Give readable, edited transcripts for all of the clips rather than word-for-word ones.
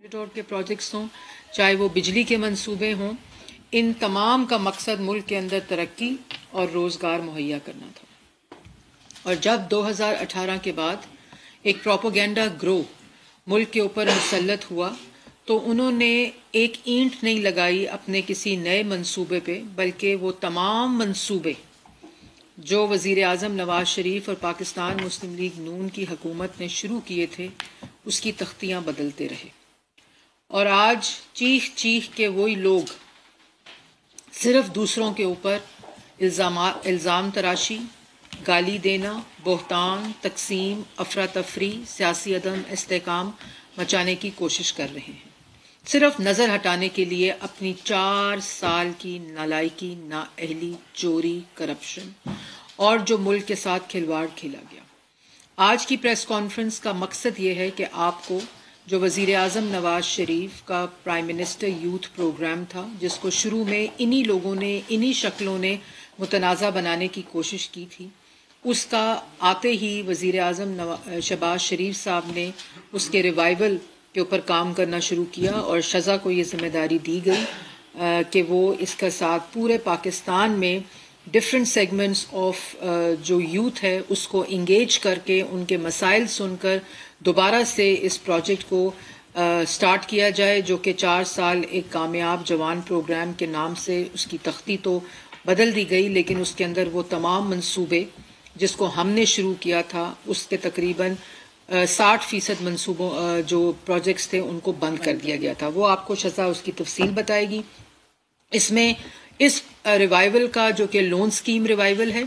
کریڈور کے پروجیکٹس ہوں، چاہے وہ بجلی کے منصوبے ہوں، ان تمام کا مقصد ملک کے اندر ترقی اور روزگار مہیا کرنا تھا۔ اور جب 2018 کے بعد ایک پروپیگنڈا گروہ ملک کے اوپر مسلط ہوا تو انہوں نے ایک اینٹ نہیں لگائی اپنے کسی نئے منصوبے پہ، بلکہ وہ تمام منصوبے جو وزیر اعظم نواز شریف اور پاکستان مسلم لیگ نون کی حکومت نے شروع کیے تھے اس کی تختیاں بدلتے رہے۔ اور آج چیخ چیخ کے وہی لوگ صرف دوسروں کے اوپر الزام تراشی، گالی دینا، بہتان، تقسیم، افراتفری، سیاسی عدم استحکام مچانے کی کوشش کر رہے ہیں، صرف نظر ہٹانے کے لیے اپنی 4 سال کی نالائکی، نااہلی، چوری، کرپشن اور جو ملک کے ساتھ کھلواڑ کھیلا گیا۔ آج کی پریس کانفرنس کا مقصد یہ ہے کہ آپ کو جو وزیر اعظم نواز شریف کا پرائم منسٹر یوتھ پروگرام تھا، جس کو شروع میں انہی لوگوں نے، انہی شکلوں نے متنازع بنانے کی کوشش کی تھی، اس کا آتے ہی وزیر اعظم شہباز شریف صاحب نے اس کے ریوائول کے اوپر کام کرنا شروع کیا اور شزا کو یہ ذمہ داری دی گئی کہ وہ اس کے ساتھ پورے پاکستان میں ڈفرینٹ سیگمنٹس آف جو یوتھ ہے اس کو انگیج کر کے ان کے مسائل سن کر دوبارہ سے اس پروجیکٹ کو سٹارٹ کیا جائے، جو کہ 4 سال ایک کامیاب جوان پروگرام کے نام سے اس کی تختی تو بدل دی گئی، لیکن اس کے اندر وہ تمام منصوبے جس کو ہم نے شروع کیا تھا اس کے تقریباً 60% منصوبوں جو پروجیکٹس تھے ان کو بند کر دیا گیا تھا۔ وہ آپ کو شزا اس کی تفصیل بتائے گی۔ اس میں اس ریوائول کا جو کہ لون سکیم ریوائول ہے،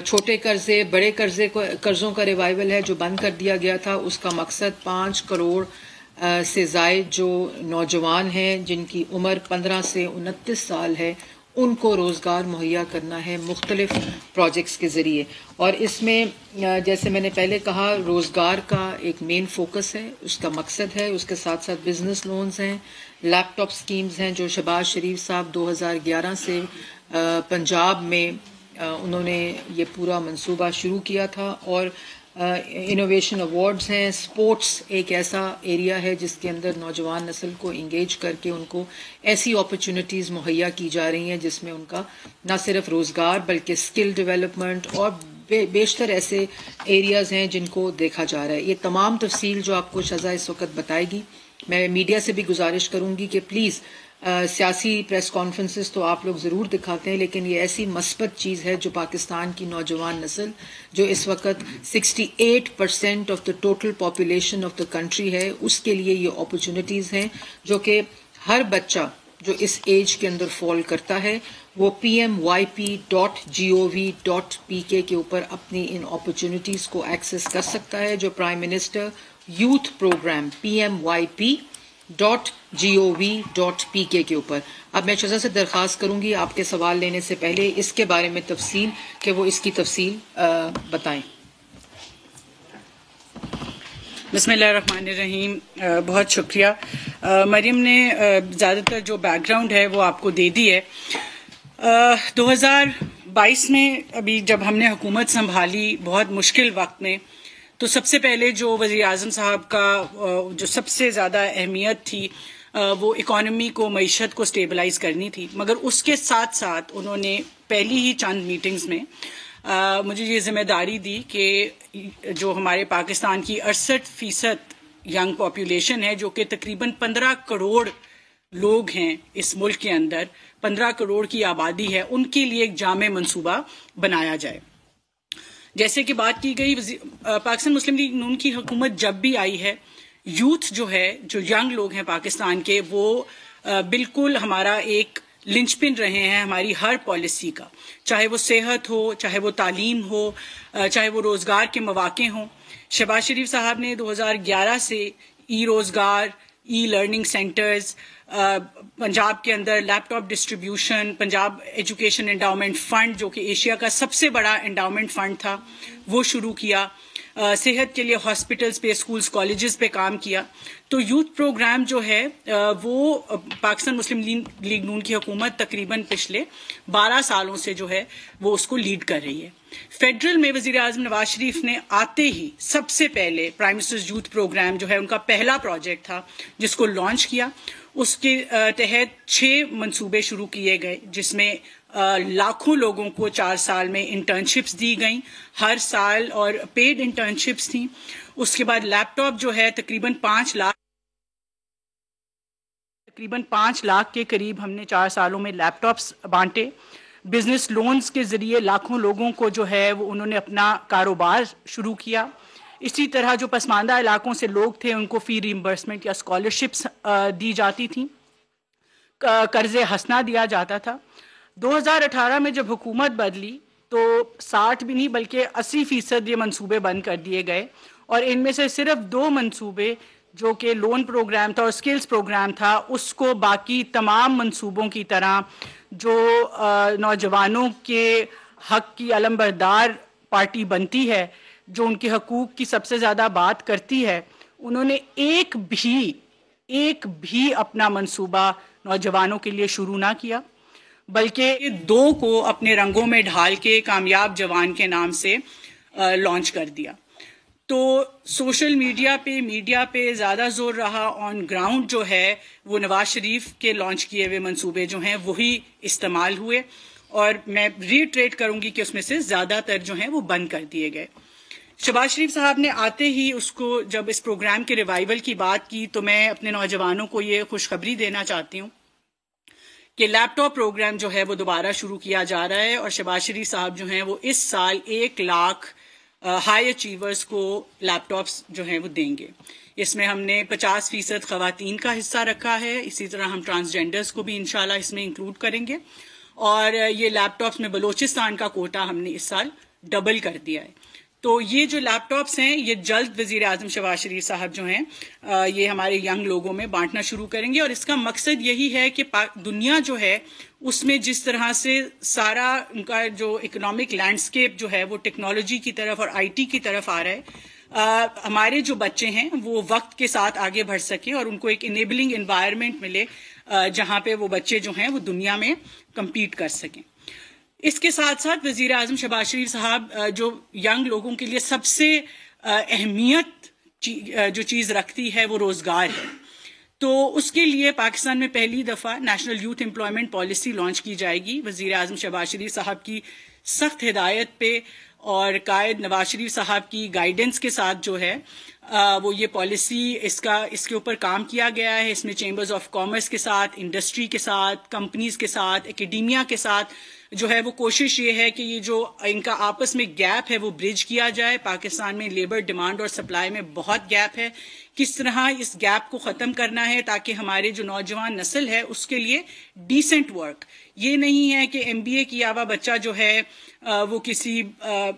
چھوٹے قرضے، بڑے قرضوں کا ریوائول ہے جو بند کر دیا گیا تھا، اس کا مقصد 5 کروڑ سے زائد جو نوجوان ہیں جن کی عمر 15 سے 29 سال ہے ان کو روزگار مہیا کرنا ہے مختلف پروجیکٹس کے ذریعے۔ اور اس میں جیسے میں نے پہلے کہا روزگار کا ایک مین فوکس ہے، اس کا مقصد ہے، اس کے ساتھ ساتھ بزنس لونز ہیں، لیپ ٹاپ سکیمز ہیں جو شہباز شریف صاحب 2011 سے پنجاب میں انہوں نے یہ پورا منصوبہ شروع کیا تھا، اور انوویشن ایوارڈز ہیں۔ سپورٹس ایک ایسا ایریا ہے جس کے اندر نوجوان نسل کو انگیج کر کے ان کو ایسی اپرچونٹیز مہیا کی جا رہی ہیں جس میں ان کا نہ صرف روزگار بلکہ اسکل ڈیولپمنٹ اور بیشتر ایسے ایریاز ہیں جن کو دیکھا جا رہا ہے۔ یہ تمام تفصیل جو آپ کو شزا اس وقت بتائے گی، میں میڈیا سے بھی گزارش کروں گی کہ پلیز سیاسی پریس کانفرنسز تو آپ لوگ ضرور دکھاتے ہیں، لیکن یہ ایسی مثبت چیز ہے جو پاکستان کی نوجوان نسل جو اس وقت 68% of the total population of the country ہے، اس کے لیے یہ اپرچونٹیز ہیں جو کہ ہر بچہ جو اس ایج کے اندر فال کرتا ہے وہ PMYP.gov.pk کے اوپر اپنی ان اپرچونٹیز کو ایکسیس کر سکتا ہے، جو prime minister youth programme PMYP.gov.pk کے اوپر۔ اب میں شزا سے درخواست کروں گی آپ کے سوال لینے سے پہلے اس کے بارے میں تفصیل کہ وہ اس کی تفصیل بتائیں۔ بسم اللہ الرحمن الرحیم۔ بہت شکریہ۔ مریم نے زیادہ تر جو بیک گراؤنڈ ہے وہ آپ کو دے دی ہے۔ 2022 میں ابھی جب ہم نے حکومت سنبھالی بہت مشکل وقت میں، تو سب سے پہلے جو وزیر اعظم صاحب کا جو سب سے زیادہ اہمیت تھی وہ اکانومی کو، معیشت کو سٹیبلائز کرنی تھی، مگر اس کے ساتھ ساتھ انہوں نے پہلی ہی چند میٹنگز میں مجھے یہ ذمہ داری دی کہ جو ہمارے پاکستان کی 68% ینگ پاپولیشن ہے، جو کہ تقریباً 15 کروڑ لوگ ہیں اس ملک کے اندر، 15 کروڑ کی آبادی ہے، ان کے لیے ایک جامع منصوبہ بنایا جائے۔ جیسے کہ بات کی گئی، پاکستان مسلم لیگ نون کی حکومت جب بھی آئی ہے، یوتھ جو ہے، جو ینگ لوگ ہیں پاکستان کے، وہ بالکل ہمارا ایک لنچ پن رہے ہیں ہماری ہر پالیسی کا، چاہے وہ صحت ہو، چاہے وہ تعلیم ہو، چاہے وہ روزگار کے مواقع ہوں۔ شہباز شریف صاحب نے 2011 سے ای روزگار، ای لرننگ سینٹرز، پنجاب کے اندر laptop distribution, Punjab education endowment fund جو کہ ایشیا کا سب سے بڑا انڈاؤمنٹ فنڈ تھا وہ شروع کیا، صحت کے لیے ہاسپٹلز پہ، اسکولز، کالجز پہ کام کیا۔ تو یوتھ پروگرام جو ہے وہ پاکستان مسلم لیگ نون کی حکومت تقریباً پچھلے 12 سالوں سے جو ہے وہ اس کو لیڈ کر رہی ہے. فیڈرل میں وزیر اعظم نواز شریف نے آتے ہی سب سے پہلے پرائم منسٹرز یوتھ پروگرام جو ہے ان کا پہلا پروجیکٹ تھا جس کو لانچ کیا. اس کے تحت 6 منصوبے شروع کیے گئے جس میں لاکھوں لوگوں کو 4 سال میں انٹرنشپس دی گئیں ہر سال اور پیڈ انٹرنشپس تھیں. اس کے بعد لیپ ٹاپ جو ہے تقریباً 5 لاکھ کے قریب ہم نے 4 سالوں میں لیپ ٹاپس بانٹے. بزنس لونز کے ذریعے لاکھوں لوگوں کو جو ہے وہ انہوں نے اپنا کاروبار شروع کیا. اسی طرح جو پسماندہ علاقوں سے لوگ تھے ان کو فی ریمبرسمنٹ یا اسکالرشپس دی جاتی تھیں, قرض حسنہ دیا جاتا تھا. 2018 میں جب حکومت بدلی تو 60 بھی نہیں بلکہ 80% یہ منصوبے بند کر دیے گئے, اور ان میں سے صرف 2 منصوبے جو کہ لون پروگرام تھا اور سکلز پروگرام تھا اس کو باقی تمام منصوبوں کی طرح جو نوجوانوں کے حق کی علمبردار پارٹی بنتی ہے, جو ان کے حقوق کی سب سے زیادہ بات کرتی ہے, انہوں نے ایک بھی اپنا منصوبہ نوجوانوں کے لیے شروع نہ کیا, بلکہ 2 کو اپنے رنگوں میں ڈھال کے کامیاب جوان کے نام سے لانچ کر دیا. تو سوشل میڈیا پہ زیادہ زور رہا, آن گراؤنڈ جو ہے وہ نواز شریف کے لانچ کیے ہوئے منصوبے جو ہیں وہی استعمال ہوئے, اور میں ریٹریٹ کروں گی کہ اس میں سے زیادہ تر جو ہیں وہ بند کر دیے گئے. شہباز شریف صاحب نے آتے ہی اس کو جب اس پروگرام کے ریوائول کی بات کی تو میں اپنے نوجوانوں کو یہ خوشخبری دینا چاہتی ہوں کہ لیپ ٹاپ پروگرام جو ہے وہ دوبارہ شروع کیا جا رہا ہے, اور شہباز شریف صاحب جو ہیں وہ اس سال 1 لاکھ ہائی اچیورز کو لیپ ٹاپس جو ہیں وہ دیں گے. اس میں ہم نے 50% خواتین کا حصہ رکھا ہے, اسی طرح ہم ٹرانسجینڈرز کو بھی انشاءاللہ اس میں انکلوڈ کریں گے, اور یہ لیپ ٹاپس میں بلوچستان کا کوٹا ہم نے اس سال ڈبل کر دیا ہے. تو یہ جو لیپ ٹاپس ہیں یہ جلد وزیر اعظم شہباز شریف صاحب جو ہیں یہ ہمارے ینگ لوگوں میں بانٹنا شروع کریں گے, اور اس کا مقصد یہی ہے کہ دنیا جو ہے اس میں جس طرح سے سارا ان کا جو اکنامک لینڈسکیپ جو ہے وہ ٹیکنالوجی کی طرف اور آئی ٹی کی طرف آ رہا ہے, ہمارے جو بچے ہیں وہ وقت کے ساتھ آگے بڑھ سکیں اور ان کو ایک انیبلنگ انوائرمنٹ ملے جہاں پہ وہ بچے جو ہیں وہ دنیا میں کمپیٹ کر سکیں. اس کے ساتھ ساتھ وزیر اعظم شہباز شریف صاحب جو ینگ لوگوں کے لیے سب سے اہمیت جو چیز رکھتی ہے وہ روزگار ہے. تو اس کے لیے پاکستان میں پہلی دفعہ national youth employment policy launch کی جائے گی. وزیر اعظم شہباز شریف صاحب کی سخت ہدایت پہ اور قائد نواز شریف صاحب کی گائیڈنس کے ساتھ جو ہے وہ یہ پالیسی اس کے اوپر کام کیا گیا ہے. اس میں چیمبرز آف کامرس کے ساتھ, انڈسٹری کے ساتھ, کمپنیز کے ساتھ, اکیڈیمیا کے ساتھ جو ہے وہ کوشش یہ ہے کہ یہ جو ان کا آپس میں گیپ ہے وہ برج کیا جائے. پاکستان میں لیبر ڈیمانڈ اور سپلائی میں بہت گیپ ہے, کس طرح اس گیپ کو ختم کرنا ہے تاکہ ہمارے جو نوجوان نسل ہے اس کے لیے ڈیسنٹ ورک, یہ نہیں ہے کہ MBA کیا ہوا بچہ جو ہے وہ کسی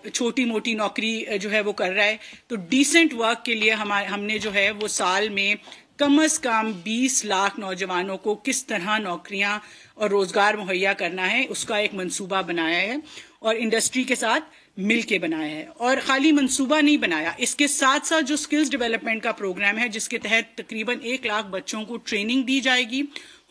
چھوٹی موٹی نوکری جو ہے وہ کر رہا ہے. تو ڈیسنٹ ورک کے لیے ہم نے جو ہے وہ سال میں کم از کم 20 لاکھ نوجوانوں کو کس طرح نوکریاں اور روزگار مہیا کرنا ہے اس کا ایک منصوبہ بنایا ہے, اور انڈسٹری کے ساتھ مل کے بنایا ہے. اور خالی منصوبہ نہیں بنایا, اس کے ساتھ ساتھ جو سکلز ڈیولپمنٹ کا پروگرام ہے جس کے تحت تقریباً 1 لاکھ بچوں کو ٹریننگ دی جائے گی,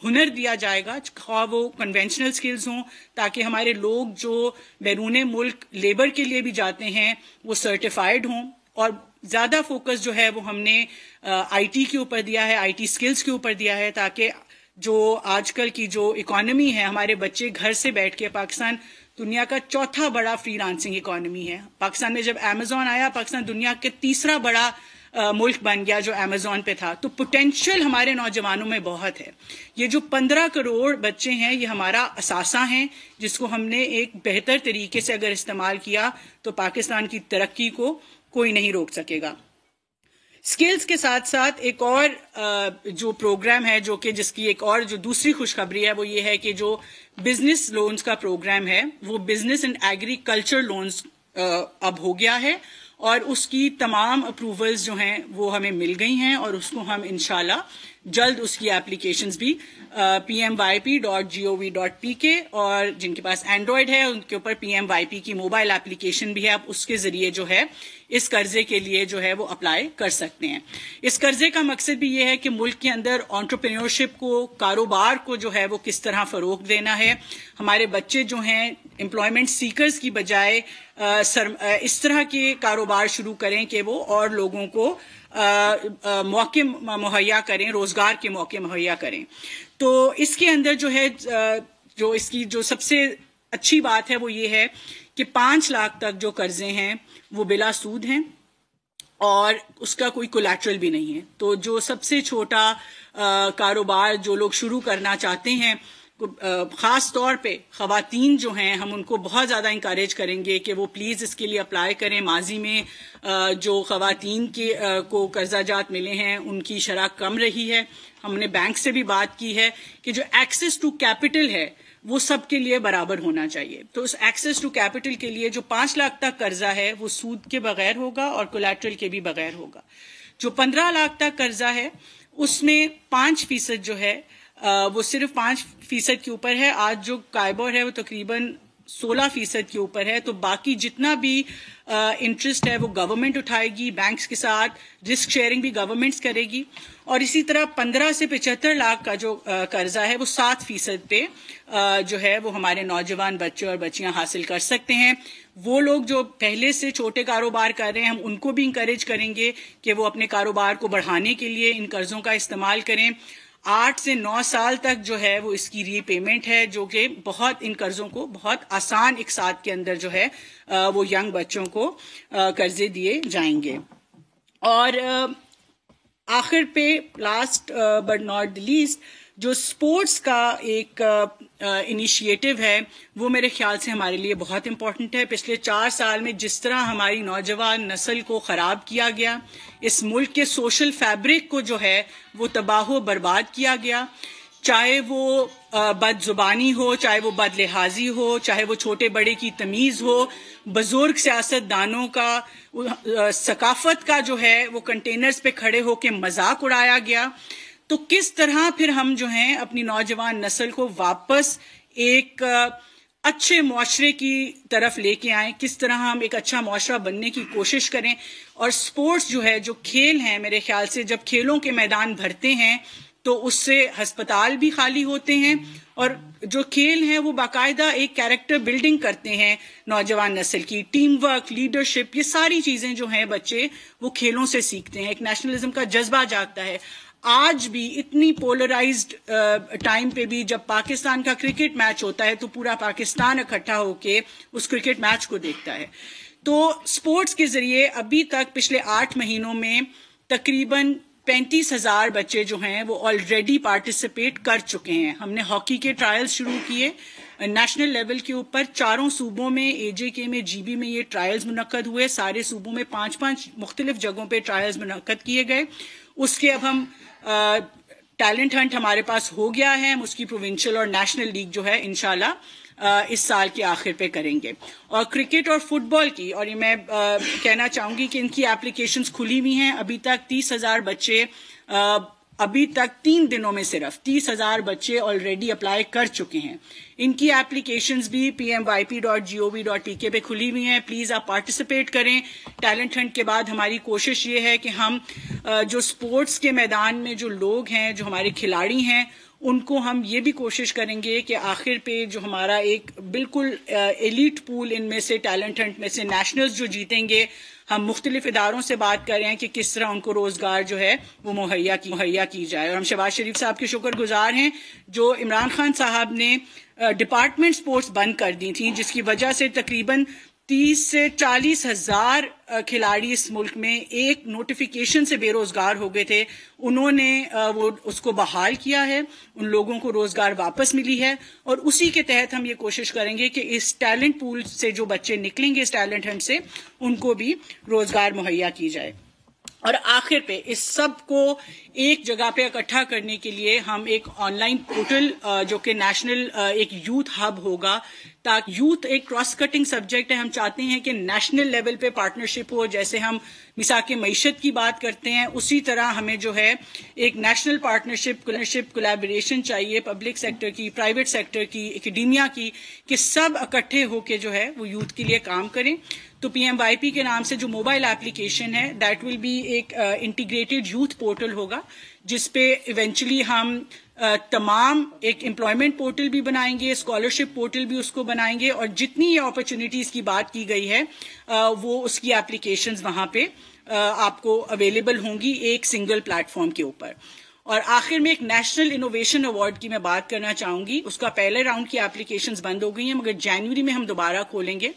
ہنر دیا جائے گا, خواہ وہ کنونشنل سکلز ہوں تاکہ ہمارے لوگ جو بیرون ملک لیبر کے لیے بھی جاتے ہیں وہ سرٹیفائڈ ہوں. اور زیادہ فوکس جو ہے وہ ہم نے آئی ٹی کے اوپر دیا ہے, آئی ٹی سکلز کے اوپر دیا ہے, تاکہ جو آج کل کی جو اکانومی ہے ہمارے بچے گھر سے بیٹھ کے, پاکستان دنیا کا 4تھا بڑا فری لانسنگ اکانومی ہے. پاکستان میں جب امیزون آیا پاکستان دنیا کے 3را بڑا ملک بن گیا جو امیزون پہ تھا. تو پوٹینشیل ہمارے نوجوانوں میں بہت ہے. یہ جو 15 کروڑ بچے ہیں یہ ہمارا اثاثہ ہیں جس کو ہم نے ایک بہتر طریقے سے اگر استعمال کیا تو پاکستان کی ترقی کو کوئی نہیں روک سکے گا. سکلز کے ساتھ ساتھ ایک اور جو پروگرام ہے جو کہ جس کی ایک اور جو دوسری خوشخبری ہے وہ یہ ہے کہ جو بزنس لونز کا پروگرام ہے وہ بزنس اینڈ ایگریکلچر لونز اب ہو گیا ہے, اور اس کی تمام اپروولز جو ہیں وہ ہمیں مل گئی ہیں, اور اس کو ہم انشاءاللہ جلد اس کی اپلیکیشنز بھی pmyp.gov.pk اور جن کے پاس اینڈرائڈ ہے ان کے اوپر PMYP کی موبائل اپلیکیشن بھی ہے, آپ اس کے ذریعے جو ہے اس قرضے کے لیے جو ہے وہ اپلائی کر سکتے ہیں. اس قرضے کا مقصد بھی یہ ہے کہ ملک کے اندر انٹرپرینیورشپ کو, کاروبار کو جو ہے وہ کس طرح فروغ دینا ہے. ہمارے بچے جو ہیں امپلائمنٹ سیکرز کی بجائے اس طرح کے کاروبار شروع کریں کہ وہ اور لوگوں کو موقع مہیا کریں, روزگار کے موقع مہیا کریں. تو اس کے اندر جو ہے جو اس کی جو سب سے اچھی بات ہے وہ یہ ہے کہ 5 لاکھ تک جو قرضے ہیں وہ بلا سود ہیں اور اس کا کوئی کولیٹرل بھی نہیں ہے. تو جو سب سے چھوٹا کاروبار جو لوگ شروع کرنا چاہتے ہیں, خاص طور پہ خواتین جو ہیں, ہم ان کو بہت زیادہ انکریج کریں گے کہ وہ پلیز اس کے لیے اپلائی کریں. ماضی میں جو خواتین کو قرضہ جات ملے ہیں ان کی شرح کم رہی ہے. ہم نے بینک سے بھی بات کی ہے کہ جو ایکسس ٹو کیپٹل ہے وہ سب کے لیے برابر ہونا چاہیے. تو اس ایکسس ٹو کیپٹل کے لیے جو 5 لاکھ تک قرضہ ہے وہ سود کے بغیر ہوگا اور کولیٹرل کے بھی بغیر ہوگا. جو 15 لاکھ تک قرضہ ہے اس میں 5% جو ہے وہ صرف 5% کے اوپر ہے. آج جو کائبور ہے وہ تقریباً 16% کے اوپر ہے. تو باقی جتنا بھی انٹرسٹ ہے وہ گورنمنٹ اٹھائے گی, بینکس کے ساتھ رسک شیئرنگ بھی گورنمنٹس کرے گی. اور اسی طرح 15 سے 75 لاکھ کا جو قرضہ ہے وہ 7% پہ جو ہے وہ ہمارے نوجوان بچے اور بچیاں حاصل کر سکتے ہیں. وہ لوگ جو پہلے سے چھوٹے کاروبار کر رہے ہیں ہم ان کو بھی انکریج کریں گے کہ وہ اپنے کاروبار کو بڑھانے کے لیے ان قرضوں کا استعمال کریں. 8 سے 9 سال تک جو ہے وہ اس کی ری پیمنٹ ہے, جو کہ بہت ان قرضوں کو بہت آسان اقساط کے اندر جو ہے وہ ینگ بچوں کو قرضے دیے جائیں گے. اور آخر پہ last but not the least جو سپورٹس کا ایک انیشیٹو ہے وہ میرے خیال سے ہمارے لیے بہت امپورٹنٹ ہے. پچھلے 4 سال میں جس طرح ہماری نوجوان نسل کو خراب کیا گیا, اس ملک کے سوشل فیبرک کو جو ہے وہ تباہ و برباد کیا گیا, چاہے وہ بد زبانی ہو, چاہے وہ بد لحاظی ہو, چاہے وہ چھوٹے بڑے کی تمیز ہو, بزرگ سیاست دانوں کا ثقافت کا جو ہے وہ کنٹینرز پہ کھڑے ہو کے مذاق اڑایا گیا. تو کس طرح پھر ہم جو ہیں اپنی نوجوان نسل کو واپس ایک اچھے معاشرے کی طرف لے کے آئیں, کس طرح ہم ایک اچھا معاشرہ بننے کی کوشش کریں. اور سپورٹس جو ہے, جو کھیل ہیں, میرے خیال سے جب کھیلوں کے میدان بھرتے ہیں تو اس سے ہسپتال بھی خالی ہوتے ہیں اور جو کھیل ہیں وہ باقاعدہ ایک کیریکٹر بلڈنگ کرتے ہیں نوجوان نسل کی. ٹیم ورک, لیڈرشپ, یہ ساری چیزیں جو ہیں بچے وہ کھیلوں سے سیکھتے ہیں. ایک نیشنلزم کا جذبہ جاگتا ہے. آج بھی اتنی پولرائزڈ ٹائم پہ بھی جب پاکستان کا کرکٹ میچ ہوتا ہے تو پورا پاکستان اکٹھا ہو کے اس کرکٹ میچ کو دیکھتا ہے. تو سپورٹس کے ذریعے ابھی تک پچھلے 8 مہینوں میں تقریباً 35,000 بچے جو ہیں وہ آلریڈی پارٹیسپیٹ کر چکے ہیں. ہم نے ہاکی کے ٹرائلز شروع کیے نیشنل لیول کے اوپر. 4 صوبوں میں, AJK میں, GB میں یہ ٹرائلز منعقد ہوئے. سارے صوبوں میں 5 مختلف جگہوں پہ ٹرائلز منعقد کیے گئے. اس کے اب ہم ٹیلنٹ ہنٹ ہمارے پاس ہو گیا ہے, ہم اس کی پروونشل اور نیشنل لیگ جو ہے انشاءاللہ اس سال کے آخر پہ کریں گے. اور کرکٹ اور فٹ بال کی, اور یہ میں کہنا چاہوں گی کہ ان کی اپلیکیشنز کھلی ہوئی ہیں. ابھی تک 30,000 بچے, ابھی تک 3 دنوں میں صرف 30,000 بچے آلریڈی اپلائی کر چکے ہیں. ان کی اپلیکیشنز بھی pmyp.gov.pk پہ کھلی ہوئی ہیں. پلیز آپ پارٹیسپیٹ کریں. ٹیلنٹ ہنٹ کے بعد ہماری کوشش یہ ہے کہ ہم جو سپورٹس کے میدان میں جو لوگ ہیں, جو ہمارے کھلاڑی ہیں, ان کو ہم یہ بھی کوشش کریں گے کہ آخر پہ جو ہمارا ایک بالکل ایلیٹ پول ان میں سے ٹیلنٹ ہنٹ میں سے نیشنلز جو جیتیں گے, ہم مختلف اداروں سے بات کر رہے ہیں کہ کس طرح ان کو روزگار جو ہے وہ مہیا کی جائے. اور ہم شہباز شریف صاحب کے شکر گزار ہیں جو عمران خان صاحب نے ڈپارٹمنٹ سپورٹس بند کر دی تھیں, جس کی وجہ سے تقریباً 30 سے 40 ہزار کھلاڑی اس ملک میں ایک نوٹیفیکیشن سے بے روزگار ہو گئے تھے. انہوں نے وہ اس کو بحال کیا ہے, ان لوگوں کو روزگار واپس ملی ہے. اور اسی کے تحت ہم یہ کوشش کریں گے کہ اس ٹیلنٹ پول سے جو بچے نکلیں گے اس ٹیلنٹ ہنٹ سے, ان کو بھی روزگار مہیا کی جائے. اور آخر پہ اس سب کو ایک جگہ پہ اکٹھا کرنے کے لیے ہم ایک آن لائن پورٹل جو کہ نیشنل ایک یوتھ ہب ہوگا, تاکہ یوتھ ایک کراس کٹنگ سبجیکٹ ہے. ہم چاہتے ہیں کہ نیشنل لیول پہ پارٹنرشپ ہو, جیسے ہم مساق معیشت کی بات کرتے ہیں، اسی طرح ہمیں جو ہے ایک نیشنل پارٹنرشپ کولیبریشن چاہیے، پبلک سیکٹر کی، پرائیویٹ سیکٹر کی، اکیڈیمیا کی، کہ سب اکٹھے ہو کے جو ہے وہ یوتھ کے لیے کام کریں. تو پی ایم وائی پی کے نام سے جو موبائل ایپلیکیشن ہے دیٹ ول بی ایک انٹیگریٹڈ یوتھ پورٹل ہوگا، جس پہ ایونچولی ہم تمام ایک امپلائمنٹ پورٹل بھی بنائیں گے، اسکالرشپ پورٹل بھی اس کو بنائیں گے، اور جتنی یہ اپرچونیٹیز کی بات کی گئی ہے وہ اس کی اپلیکیشنز وہاں پہ آپ کو اویلیبل ہوں گی ایک سنگل پلیٹ فارم کے اوپر. اور آخر میں ایک نیشنل انوویشن ایوارڈ کی میں بات کرنا چاہوں گی. اس کا پہلے راؤنڈ کی اپلیکیشنز بند ہو گئی ہیں، مگر جنوری میں ہم دوبارہ کھولیں گے.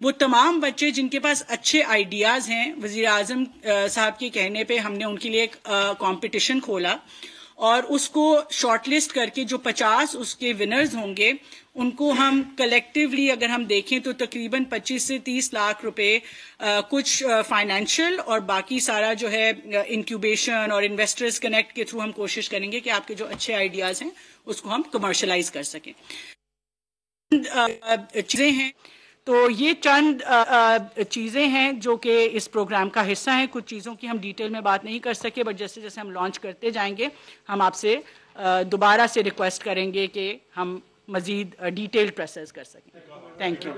وہ تمام بچے جن کے پاس اچھے آئیڈیاز ہیں، وزیر اعظم صاحب کے کہنے پہ ہم نے ان کے لیے ایک کمپٹیشن کھولا، اور اس کو شارٹ لسٹ کر کے جو 50 اس کے ونرز ہوں گے ان کو ہم کلیکٹیولی اگر ہم دیکھیں تو تقریباً 25 سے 30 لاکھ روپے کچھ فائنینشیل اور باقی سارا جو ہے انکیوبیشن اور انویسٹرز کنیکٹ کے تھرو ہم کوشش کریں گے کہ آپ کے جو اچھے آئیڈیاز ہیں اس کو ہم کمرشلائز کر سکیں. چیزیں ہیں تو یہ چند چیزیں ہیں جو کہ اس پروگرام کا حصہ ہیں. کچھ چیزوں کی ہم ڈیٹیل میں بات نہیں کر سکے، بٹ جیسے جیسے ہم لانچ کرتے جائیں گے ہم آپ سے دوبارہ سے ریکویسٹ کریں گے کہ ہم مزید ڈیٹیل پروسیس کر سکیں. Thank you.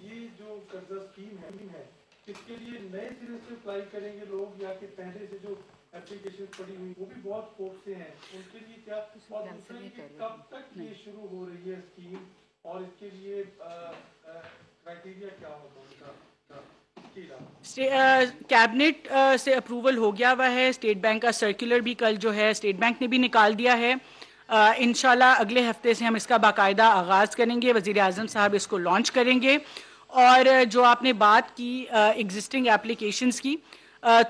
یہ جو قرضہ اسکیم ہے اس کے لیے نئے سرے سے اپلائی کریں گے لوگ، یا کہ پہلے سے جو اپلیکیشن پڑی ہوئی وہ بھی بہت فوٹ سے ہیں، ان کے لیے کیا، اور دوسرے کہ کب تک یہ شروع ہو رہی ہے اسکیم، اور اس کے لیے کرائٹیریا کیا ہوگا ان کا؟ کیبنٹ سے اپروول ہو گیا ہوا ہے. اسٹیٹ بینک کا سرکولر بھی کل جو ہے اسٹیٹ بینک نے بھی نکال دیا ہے. انشاءاللہ اگلے ہفتے سے ہم اس کا باقاعدہ آغاز کریں گے. وزیر اعظم صاحب اس کو لانچ کریں گے. اور جو آپ نے بات کی ایگزسٹنگ اپلیکیشنز کی،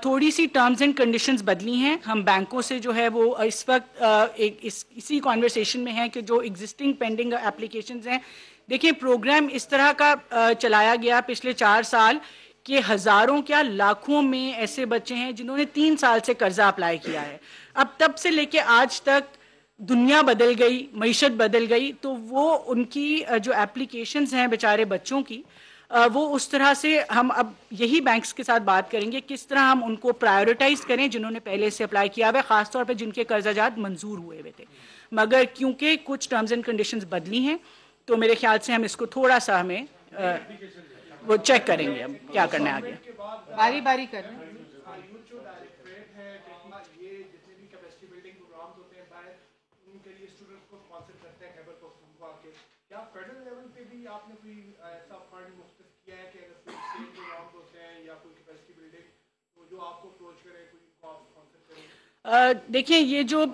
تھوڑی سی ٹرمز اینڈ کنڈیشنز بدلی ہیں. ہم بینکوں سے جو ہے وہ اس وقت اسی کانورسیشن میں ہیں کہ جو ایگزسٹنگ پینڈنگ اپلیکیشنز ہیں، دیکھیں پروگرام اس طرح کا چلایا گیا پچھلے 4 سال کہ ہزاروں کیا لاکھوں میں ایسے بچے ہیں جنہوں نے 3 سال سے قرضہ اپلائی کیا ہے. اب تب سے لے کے آج تک دنیا بدل گئی، معیشت بدل گئی، تو وہ ان کی جو اپلیکیشنز ہیں بیچارے بچوں کی، وہ اس طرح سے ہم اب یہی بینکس کے ساتھ بات کریں گے کس طرح ہم ان کو پرائیورٹائز کریں جنہوں نے پہلے سے اپلائی کیا ہوا ہے، خاص طور پہ جن کے قرضہ جات منظور ہوئے ہوئے تھے. مگر کیونکہ کچھ ٹرمز اینڈ کنڈیشنز بدلی ہیں تو میرے خیال سے ہم اس کو تھوڑا سا ہمیں وہ چیک کریں گے ہم کیا کرنا ہے آگے. باری باری کر رہے ہیں. فیڈرل لیول پہ بھی آپ نے کوئی ایسا فنڈ مختص کیا ہے کہ اگر کوئی اسٹیٹ پروگرام ہوتے ہیں یا کوئی کیپیسٹی بلڈنگ تو جو آپ کو اپروچ کرے، کوئی کو آپ اسپانسر کریں؟ دیکھیں یہ جو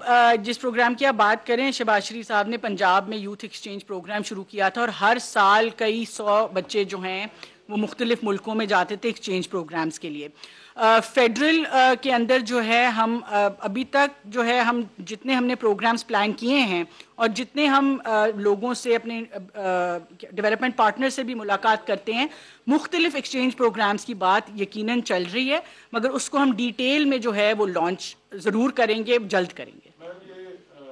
جس پروگرام کی آپ بات کریں، شہباز شریف صاحب نے پنجاب میں یوتھ ایکسچینج پروگرام شروع کیا تھا، اور ہر سال کئی 100 بچے جو ہیں وہ مختلف ملکوں میں جاتے تھے ایکسچینج پروگرامز کے لیے. فیڈرل کے اندر جو ہے ہم ابھی تک جو ہے ہم جتنے ہم نے پروگرامز پلان کیے ہیں اور جتنے ہم لوگوں سے اپنے ڈیولپمنٹ پارٹنر سے بھی ملاقات کرتے ہیں، مختلف ایکسچینج پروگرامز کی بات یقیناً چل رہی ہے، مگر اس کو ہم ڈیٹیل میں جو ہے وہ لانچ ضرور کریں گے، جلد کریں گے. یہ